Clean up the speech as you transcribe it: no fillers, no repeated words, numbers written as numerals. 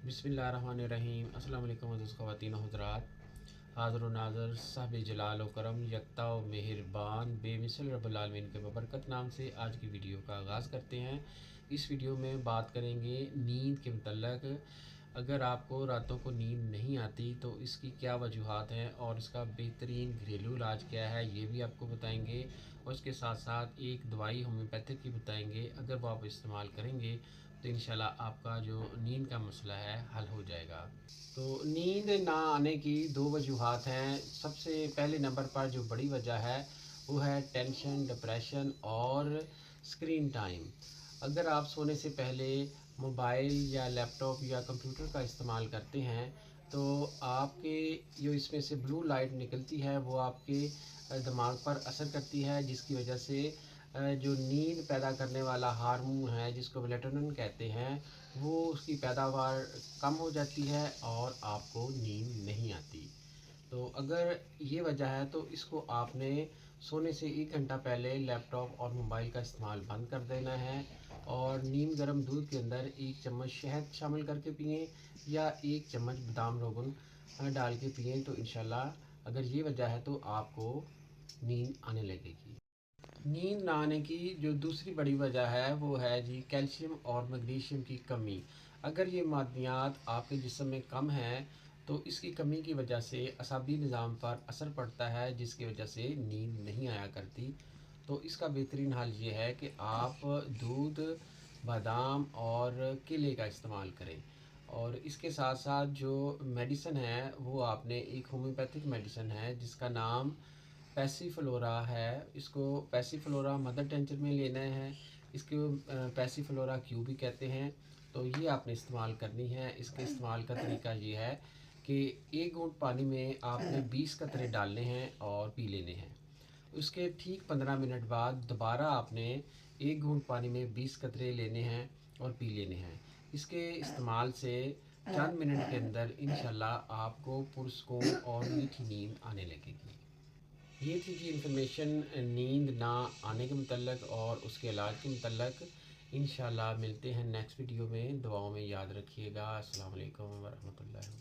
बिस्मिल्लाहिर्रहमानिर्रहीम। अस्सलाम वालेकुम अज़ीज़ ख़वातीन हज़रात। हाज़िर व नाज़िर साहिब जलाल व करम यकता व मेहरबान बेमिसल रब्बुल आलमीन के बबरकत नाम से आज की वीडियो का आगाज़ करते हैं। इस वीडियो में बात करेंगे नींद के मतलब। अगर आपको रातों को नींद नहीं आती तो इसकी क्या वजूहात हैं और इसका बेहतरीन घरेलू इलाज क्या है, ये भी आपको बताएंगे। और इसके साथ साथ एक दवाई होम्योपैथिक की बताएंगे। अगर वो आप इस्तेमाल करेंगे तो इंशाल्लाह आपका जो नींद का मसला है हल हो जाएगा। तो नींद ना आने की दो वजूहात हैं। सबसे पहले नंबर पर जो बड़ी वजह है वो है टेंशन, डिप्रेशन और स्क्रीन टाइम। अगर आप सोने से पहले मोबाइल या लैपटॉप या कंप्यूटर का इस्तेमाल करते हैं तो आपके जो इसमें से ब्लू लाइट निकलती है वो आपके दिमाग पर असर करती है, जिसकी वजह से जो नींद पैदा करने वाला हार्मोन है जिसको मेलाटोनिन कहते हैं वो उसकी पैदावार कम हो जाती है और आपको नींद नहीं आती। तो अगर ये वजह है तो इसको आपने सोने से 1 घंटा पहले लैपटॉप और मोबाइल का इस्तेमाल बंद कर देना है और नीम गर्म दूध के अंदर 1 चम्मच शहद शामिल करके पिएं या 1 चम्मच बादाम रोगन डाल के पिएं। तो इंशाल्लाह अगर ये वजह है तो आपको नींद आने लगेगी। नींद ना आने की जो दूसरी बड़ी वजह है वो है जी कैल्शियम और मैग्नीशियम की कमी। अगर ये मादनियात आपके जिस्म में कम है तो इसकी कमी की वजह से असाबी निज़ाम पर असर पड़ता है, जिसकी वजह से नींद नहीं आया करती। तो इसका बेहतरीन हल ये है कि आप दूध, बादाम और केले का इस्तेमाल करें। और इसके साथ साथ जो मेडिसिन है वो आपने एक होम्योपैथिक मेडिसिन है जिसका नाम पैसीफ्लोरा है। इसको पैसीफ्लोरा मदर टेंचर में लेना है। इसको पैसीफ्लोरा क्यू भी कहते हैं। तो ये आपने इस्तेमाल करनी है। इसके इस्तेमाल का तरीका ये है कि 1 घूंट पानी में आपने 20 कतरे डालने हैं और पी लेने हैं। उसके ठीक 15 मिनट बाद दोबारा आपने 1 घूंट पानी में 20 कतरे लेने हैं और पी लेने हैं। इसके इस्तेमाल से चंद मिनट के अंदर इंशाल्लाह आपको पुरस्कून और मीठी नींद आने लगेगी। ये थी जी इन्फॉर्मेशन नींद ना आने के मतलब और उसके इलाज के मतलब। इंशाल्लाह मिलते हैं नेक्स्ट वीडियो में। दुआओं में याद रखिएगा। अस्सलाम वालेकुम वरहमतुल्लाहि।